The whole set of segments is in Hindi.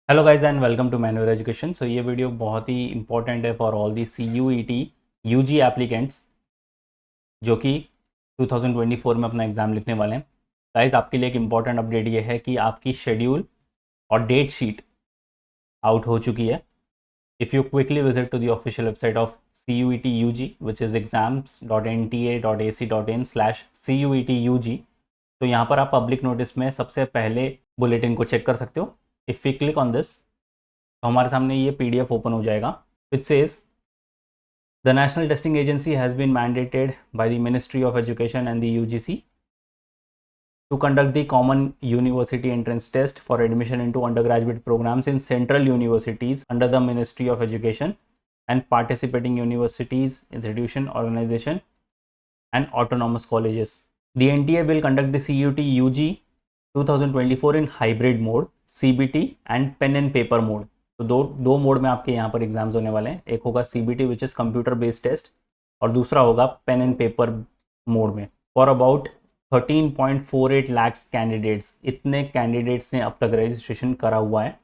Hello guys and welcome to Manual Education. So ये वीडियो बहुत ही इंपॉर्टेंट है for all the CUET UG applicants जो कि 2024 में अपना एग्ज़ाम लिखने वाले हैं। गाइस आपके लिए एक इम्पॉर्टेंट अपडेट ये है कि आपकी शेड्यूल और डेट शीट आउट हो चुकी है। If you quickly visit to the official website of CUET UG which is exams.nta.ac.in/CUET UG, तो यहाँ पर आप पब्लिक नोटिस में सबसे पहले बुलेटिन को चेक कर सकते हो। If you click on this तो हमारे सामने ये PDF ओपन हो जाएगा which says the national testing agency has been mandated by the ministry of education and the UGC to conduct the common university entrance test for admission into undergraduate programs in central universities under the Ministry of Education and participating universities, institution, organization and autonomous colleges. The NTA will conduct the CUT UG 2024 in hybrid mode, CBT and pen and paper mode. तो दो मोड में आपके यहाँ पर एग्जाम्स होने वाले हैं। एक होगा CBT विच इज़ कंप्यूटर बेस्ड टेस्ट और दूसरा होगा पेन एंड पेपर मोड में। फॉर अबाउट 13.48 लाख कैंडिडेट्स, इतने कैंडिडेट्स ने अब तक रजिस्ट्रेशन करा हुआ है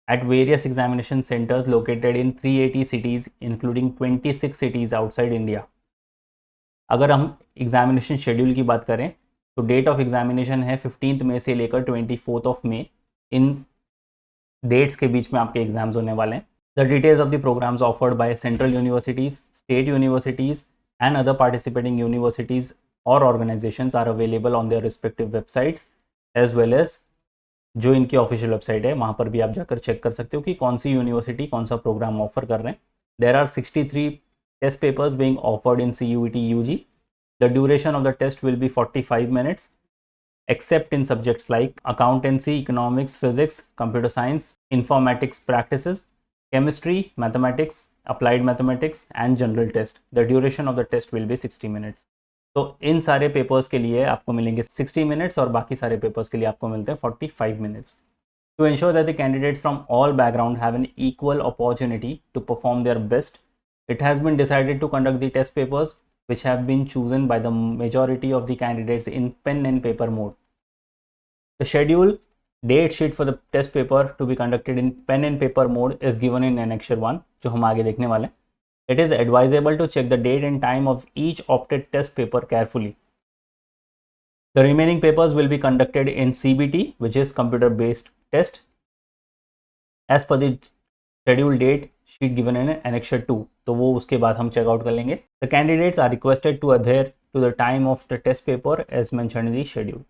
at various examination centers located in 380 cities including 26 cities outside India. अगर हम एग्जामिनेशन शेड्यूल की बात करें तो डेट ऑफ एग्जामिनेशन है 15 मई से लेकर 24 मई। इन डेट्स के बीच में आपके एग्जाम्स होने वाले हैं। The details of the programmes offered by central universities, state universities and other participating universities और organisations are available on their respective websites as well as जो इनकी ऑफिशियल वेबसाइट है वहाँ पर भी आप जाकर चेक कर सकते हो कि कौन सी यूनिवर्सिटी कौन सा प्रोग्राम ऑफर कर रहे हैं। There are 63 test papers being offered in CUET UG. The duration of the test will be 45 minutes except in subjects like accountancy, economics, physics, computer science, informatics practices, chemistry, mathematics, applied mathematics and general test. The duration of the test will be 60 minutes. तो इन सारे पेपर्स के लिए आपको मिलेंगे 60 मिनट्स और बाकी सारे पेपर्स के लिए आपको मिलते हैं 45 minutes. To ensure that the candidates from all background have an equal opportunity to perform their best, it has been decided to conduct the test papers which have been chosen by the majority of the candidates in pen and paper mode. The schedule date sheet for the test paper to be conducted in pen and paper mode is given in Annexure 1 जो हम आगे देखने वाले हैं. It is advisable to check the date and time of each opted test paper carefully. The remaining papers will be conducted in CBT which is computer based test as per the schedule date sheet given in Annexure 2. तो वो उसके बाद हम चेकआउट कर लेंगे. The candidates are requested to adhere to the time of the test paper as mentioned in the schedule.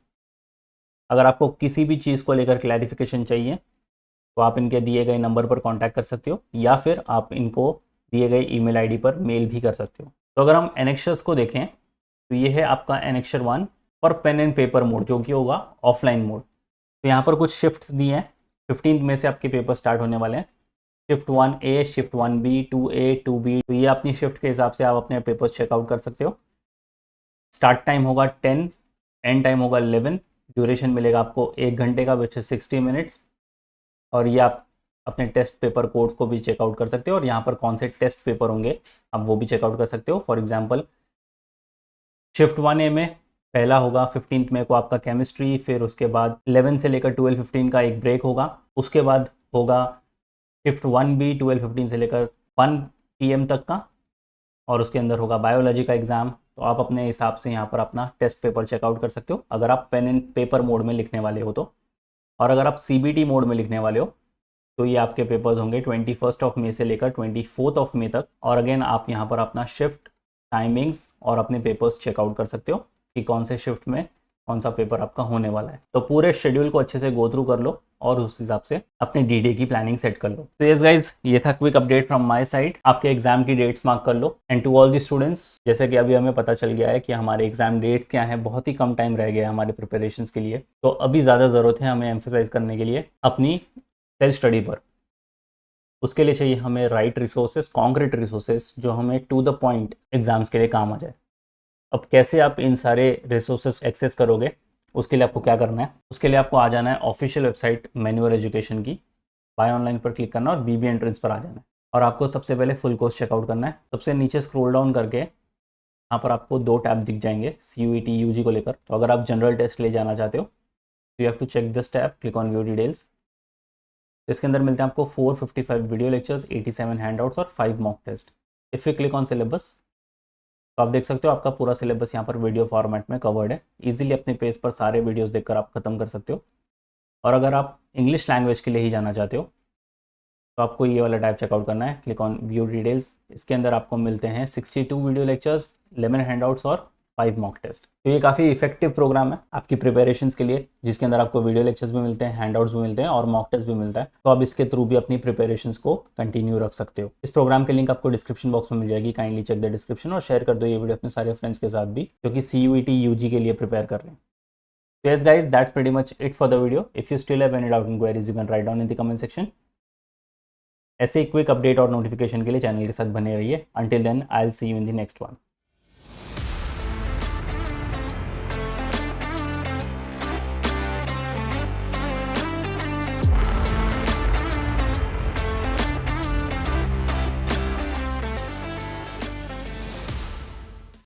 अगर आपको किसी भी चीज़ को लेकर क्लैरिफिकेशन चाहिए तो आप इनके दिए गए नंबर पर कांटेक्ट कर सकते हो या फिर आप इनको दिए गए ईमेल आईडी पर मेल भी कर सकते हो. तो अगर हम एनेक्शर्स को देखें तो ये है आपका एनेक्शर 1 पर पेन एंड पेपर मोड जो कि होगा ऑफलाइन मोड. तो यहाँ पर कुछ शिफ्ट्स दिए हैं. 15 मई से आपके पेपर स्टार्ट होने वाले हैं. Shift 1A, shift 1B, 2A, 2B. तो ये अपनी शिफ्ट के हिसाब से आप अपने पेपर्स चेकआउट कर सकते हो. स्टार्ट टाइम होगा 10, एंड टाइम होगा 11. ड्यूरेशन मिलेगा आपको 1 घंटे का विच है 60 मिनट्स. और ये आप अपने टेस्ट पेपर कोड्स को भी चेकआउट कर सकते हो और यहाँ पर कौन से टेस्ट पेपर होंगे आप वो भी चेकआउट कर सकते हो. फॉर एग्जांपल शिफ्ट 1A में पहला होगा 15 मई को आपका केमिस्ट्री, फिर उसके बाद 11 से लेकर 12:15 का एक ब्रेक होगा. उसके बाद होगा शिफ्ट 1B 12:15 से लेकर 1 PM तक का और उसके अंदर होगा बायोलॉजी का एग्ज़ाम. तो आप अपने हिसाब से यहाँ पर अपना टेस्ट पेपर चेकआउट कर सकते हो अगर आप पेन एंड पेपर मोड में लिखने वाले हो तो. और अगर आप CBT मोड में लिखने वाले हो तो ये आपके पेपर्स होंगे 21 मई से लेकर 24 मई तक. और अगेन आप यहाँ पर अपना शिफ्ट टाइमिंग्स और अपने पेपर्स चेकआउट कर सकते हो कि कौन से शिफ्ट में कौन सा पेपर आपका होने वाला है. तो पूरे शेड्यूल को अच्छे से गो थ्रू कर लो और उस हिसाब से अपने DD की प्लानिंग सेट कर लो. तो यस गाइज, ये था quick update from my side. आपके एग्जाम की डेट्स मार्क कर लो. And to all the students, जैसे कि अभी हमें पता चल गया है कि हमारे एग्जाम डेट्स क्या हैं, बहुत ही कम टाइम रह गया है हमारे प्रिपरेशंस के लिए. तो अभी ज़्यादा ज़रूरत है हमें एम्फेसाइज करने के लिए अपनी सेल्फ स्टडी पर. उसके लिए चाहिए हमें राइट रिसोर्सेज, कॉन्क्रीट रिसोर्सेज जो हमें टू द पॉइंट एग्जाम्स के लिए काम आ जाए. अब कैसे आप इन सारे रिसोर्सेज एक्सेस करोगे, उसके लिए आपको क्या करना है? उसके लिए आपको आ जाना है ऑफिशियल वेबसाइट मैनुअल एजुकेशन की, बाय ऑनलाइन पर क्लिक करना और BB एंट्रेंस पर आ जाना है. और आपको सबसे पहले फुल कोर्स चेकआउट करना है. सबसे नीचे स्क्रॉल डाउन करके यहाँ पर आपको 2 टैब दिख जाएंगे CUET UG को लेकर. तो अगर आप जनरल टेस्ट ले जाना चाहते हो तो you have to check this tab, click on view details. तो इसके अंदर मिलते हैं आपको 455 वीडियो लेक्चर्स, 87 हैंडआउट्स और 5 mock test. If you click on syllabus तो आप देख सकते हो आपका पूरा सिलेबस यहाँ पर वीडियो फॉर्मेट में कवर्ड है। इजीली अपने पेज पर सारे वीडियोस देखकर आप खत्म कर सकते हो। और अगर आप इंग्लिश लैंग्वेज के लिए ही जाना चाहते हो तो आपको ये वाला टैब चेकआउट करना है, क्लिक ऑन व्यू डिटेल्स। इसके अंदर आपको मिलते हैं 62 वीडियो लेक्चर्स, 11 हैंडआउट्स और 5 मॉक टेस्ट। तो ये काफ़ी इफेक्टिव प्रोग्राम है आपकी प्रिपरेशंस के लिए, जिसके अंदर आपको वीडियो लेक्चर्स भी मिलते हैं, हैंडआउट्स भी मिलते हैं और मॉक टेस्ट भी मिलता है। तो आप इसके थ्रू भी अपनी प्रिपरेशंस को कंटिन्यू रख सकते हो। इस प्रोग्राम की लिंक आपको डिस्क्रिप्शन बॉक्स में मिल जाएगी। काइंडली चेक द डिस्क्रिप्शन और शेयर कर दो ये वीडियो अपने सारे फ्रेंड्स के साथ भी जो कि CUET UG के लिए प्रिपेयर कर रहे हैं। So yes guys, that's pretty much it for the video. If you still have any doubt inquiries, you can write down in the comment section. ऐसे ही क्विक अपडेट और नोटिफिकेशन के लिए चैनल के साथ बने रहिए। Until then, I'll see you in the next one.